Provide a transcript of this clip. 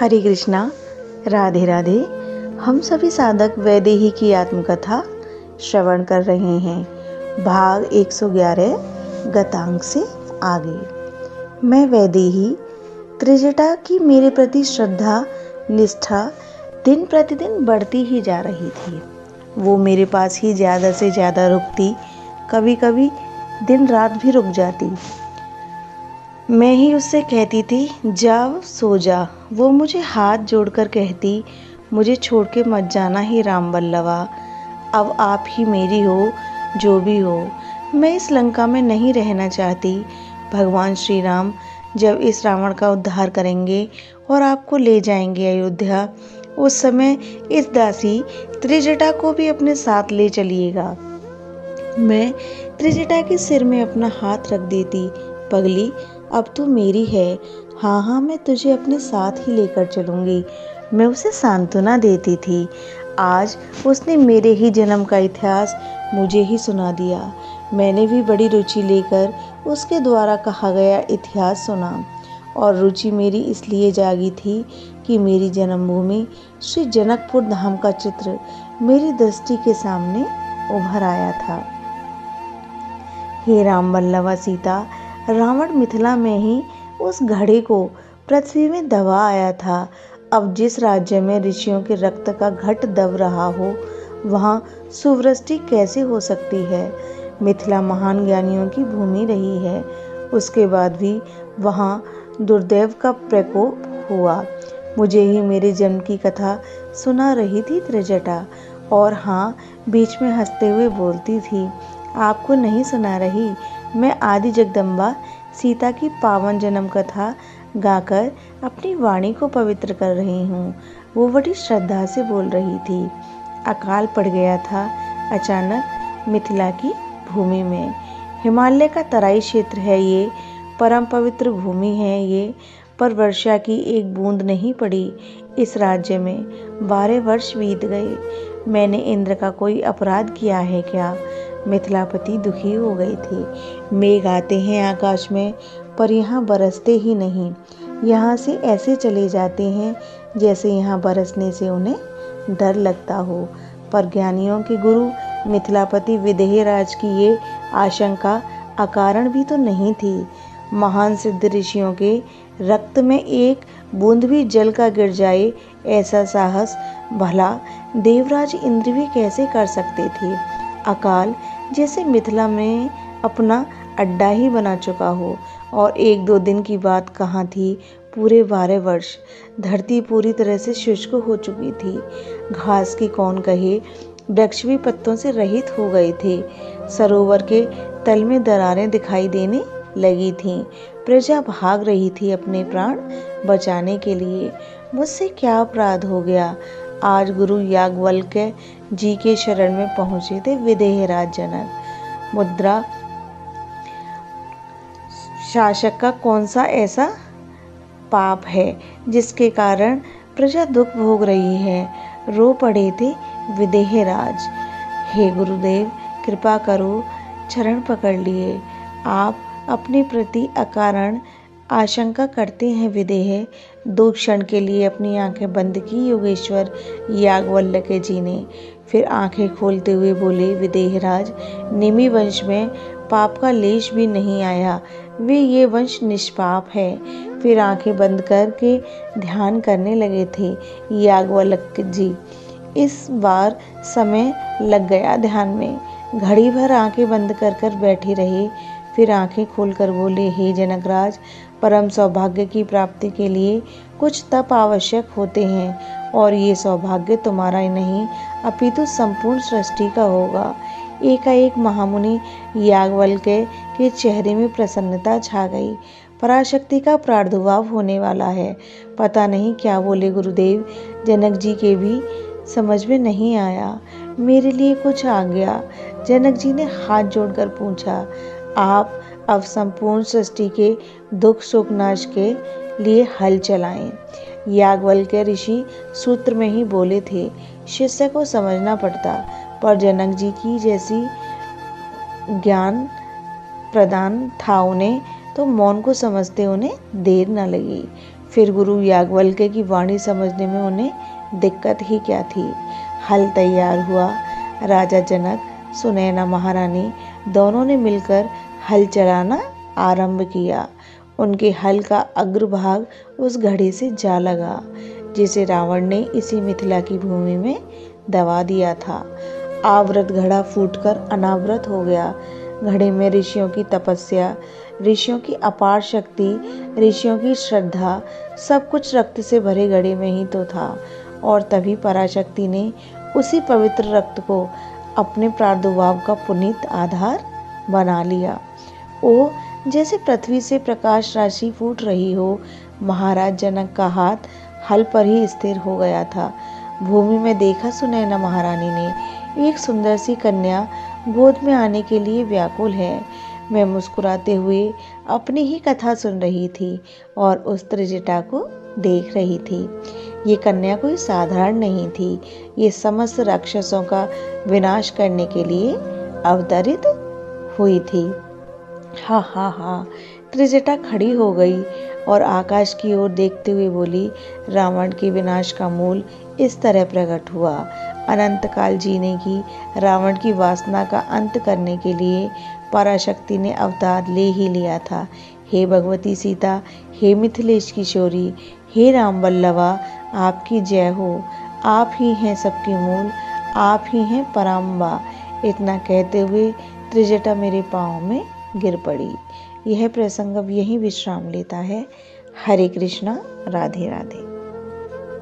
हरे कृष्णा, राधे राधे। हम सभी साधक वैदेही की आत्मकथा श्रवण कर रहे हैं। भाग 111 गतांक से आगे। मैं वैदेही त्रिजटा की मेरे प्रति श्रद्धा निष्ठा दिन प्रतिदिन बढ़ती ही जा रही थी। वो मेरे पास ही ज़्यादा से ज़्यादा रुकती, कभी कभी दिन रात भी रुक जाती। मैं ही उससे कहती थी जाओ सो जा। वो मुझे हाथ जोड़कर कहती मुझे छोड़ के मत जाना ही राम बल्लवा, अब आप ही मेरी हो जो भी हो। मैं इस लंका में नहीं रहना चाहती। भगवान श्री राम जब इस रावण का उद्धार करेंगे और आपको ले जाएंगे अयोध्या, उस समय इस दासी त्रिजटा को भी अपने साथ ले चलिएगा। मैं त्रिजटा के सिर में अपना हाथ रख देती, पगली अब तू मेरी है। हाँ हाँ, मैं तुझे अपने साथ ही लेकर चलूंगी। मैं उसे सांत्वना देती थी। आज उसने मेरे ही जन्म का इतिहास मुझे ही सुना दिया। मैंने भी बड़ी रुचि लेकर उसके द्वारा कहा गया इतिहास सुना, और रुचि मेरी इसलिए जागी थी कि मेरी जन्मभूमि श्री जनकपुर धाम का चित्र मेरी दृष्टि के सामने उभर आया था। हे राम बल्लवा सीता, रावण मिथिला में ही उस घड़े को पृथ्वी में दबा आया था। अब जिस राज्य में ऋषियों के रक्त का घट दब रहा हो, वहाँ सुवृष्टि कैसे हो सकती है। मिथिला महान ज्ञानियों की भूमि रही है, उसके बाद भी वहाँ दुर्दैव का प्रकोप हुआ। मुझे ही मेरे जन्म की कथा सुना रही थी त्रिजटा, और हाँ, बीच में हंसते हुए बोलती थी आपको नहीं सुना रही, मैं आदि जगदम्बा सीता की पावन जन्म कथा गाकर अपनी वाणी को पवित्र कर रही हूँ। वो बड़ी श्रद्धा से बोल रही थी। अकाल पड़ गया था अचानक मिथिला की भूमि में। हिमालय का तराई क्षेत्र है ये, परम पवित्र भूमि है ये, पर वर्षा की एक बूंद नहीं पड़ी इस राज्य में। 12 वर्ष बीत गए। मैंने इंद्र का कोई अपराध किया है क्या? मिथिलापति दुखी हो गए थे। मेघ आते हैं आकाश में, पर यहाँ बरसते ही नहीं। यहाँ से ऐसे चले जाते हैं जैसे यहाँ बरसने से उन्हें डर लगता हो। पर ज्ञानियों के गुरु मिथिलापति विदेहराज की ये आशंका अकारण भी तो नहीं थी। महान सिद्ध ऋषियों के रक्त में एक बूंद भी जल का गिर जाए, ऐसा साहस भला देवराज इंद्र भी कैसे कर सकते थे। अकाल जैसे मिथिला में अपना अड्डा ही बना चुका हो, और 1-2 दिन की बात कहाँ थी, पूरे 12 वर्ष। धरती पूरी तरह से शुष्क हो चुकी थी। घास की कौन कहे, वृक्ष भी पत्तों से रहित हो गए थे। सरोवर के तल में दरारें दिखाई देने लगी थीं। प्रजा भाग रही थी अपने प्राण बचाने के लिए। मुझसे क्या अपराध हो गया? आज गुरु याज्ञवल्क्य जी के शरण में पहुंचे थे विदेहराज जनक। मुद्रा शासक का कौन सा ऐसा पाप है जिसके कारण प्रजा दुख भोग रही है? रो पड़े थे विदेहराज। हे गुरुदेव, कृपा करो। चरण पकड़ लिए। आप अपने प्रति अकारण आशंका करते हैं विदेह। 2 क्षण के लिए अपनी आंखें बंद की योगेश्वर याज्ञवल्क्य जी ने, फिर आंखें खोलते हुए बोले विदेहराज, निमि वंश में पाप का लेश भी नहीं आया, वे ये वंश निष्पाप है। फिर आंखें बंद करके ध्यान करने लगे थे याज्ञवल्क्य जी। इस बार समय लग गया ध्यान में। घड़ी भर आंखें बंद कर बैठे रहे, फिर आंखें खोलकर बोले हे जनकराज, परम सौभाग्य की प्राप्ति के लिए कुछ तप आवश्यक होते हैं, और ये सौभाग्य तुम्हारा ही नहीं अपितु संपूर्ण सृष्टि का होगा। एकाएक महामुनि याज्ञवल्क्य के चेहरे में प्रसन्नता छा गई। पराशक्ति का प्रादुर्भाव होने वाला है। पता नहीं क्या बोले गुरुदेव। जनक जी के भी समझ में नहीं आया। मेरे लिए कुछ आज्ञा। जनक जी ने हाथ जोड़कर पूछा, आप अब संपूर्ण सृष्टि के दुख सुख नाश के लिए हल चलाएं। याज्ञवल्क्य ऋषि सूत्र में ही बोले थे, शिष्य को समझना पड़ता, पर जनक जी की जैसी ज्ञान प्रदान था उन्हें, तो मौन को समझते उन्हें देर न लगी। फिर गुरु याज्ञवल्क्य की वाणी समझने में उन्हें दिक्कत ही क्या थी। हल तैयार हुआ। राजा जनक, सुनैना महारानी दोनों ने मिलकर हल चलाना आरंभ किया। उनके हल का अग्रभाग उस घड़े से जा लगा जिसे रावण ने इसी मिथिला की भूमि में दबा दिया था। आवृत घड़ा फूटकर अनावृत हो गया। घड़े में ऋषियों की तपस्या, ऋषियों की अपार शक्ति, ऋषियों की श्रद्धा, सब कुछ रक्त से भरे घड़े में ही तो था। और तभी पराशक्ति ने उसी पवित्र रक्त को अपने प्रादुर्भाव का पुनीत आधार बना लिया। ओ, जैसे पृथ्वी से प्रकाश राशि फूट रही हो, महाराज जनक का हाथ हल पर ही स्थिर हो गया था। भूमि में देखा सुनैना महारानी ने, एक सुंदर सी कन्या गोद में आने के लिए व्याकुल है। मैं मुस्कुराते हुए अपनी ही कथा सुन रही थी और उस त्रिजटा को देख रही थी। ये कन्या कोई साधारण नहीं थी, ये समस्त राक्षसों का विनाश करने के लिए अवतरित हुई थी। हा हा हा, त्रिजटा खड़ी हो गई और आकाश की ओर देखते हुए बोली, रावण के विनाश का मूल इस तरह प्रकट हुआ। अनंत काल जीने की रावण की वासना का अंत करने के लिए पराशक्ति ने अवतार ले ही लिया था। हे भगवती सीता, हे मिथिलेश किशोरी, हे राम वल्लभा, आपकी जय हो। आप ही हैं सबके मूल, आप ही हैं पराम्बा। इतना कहते हुए त्रिजटा मेरे पाँव में गिर पड़ी। यह प्रसंग अब यहीं विश्राम लेता है। हरे कृष्णा, राधे राधे।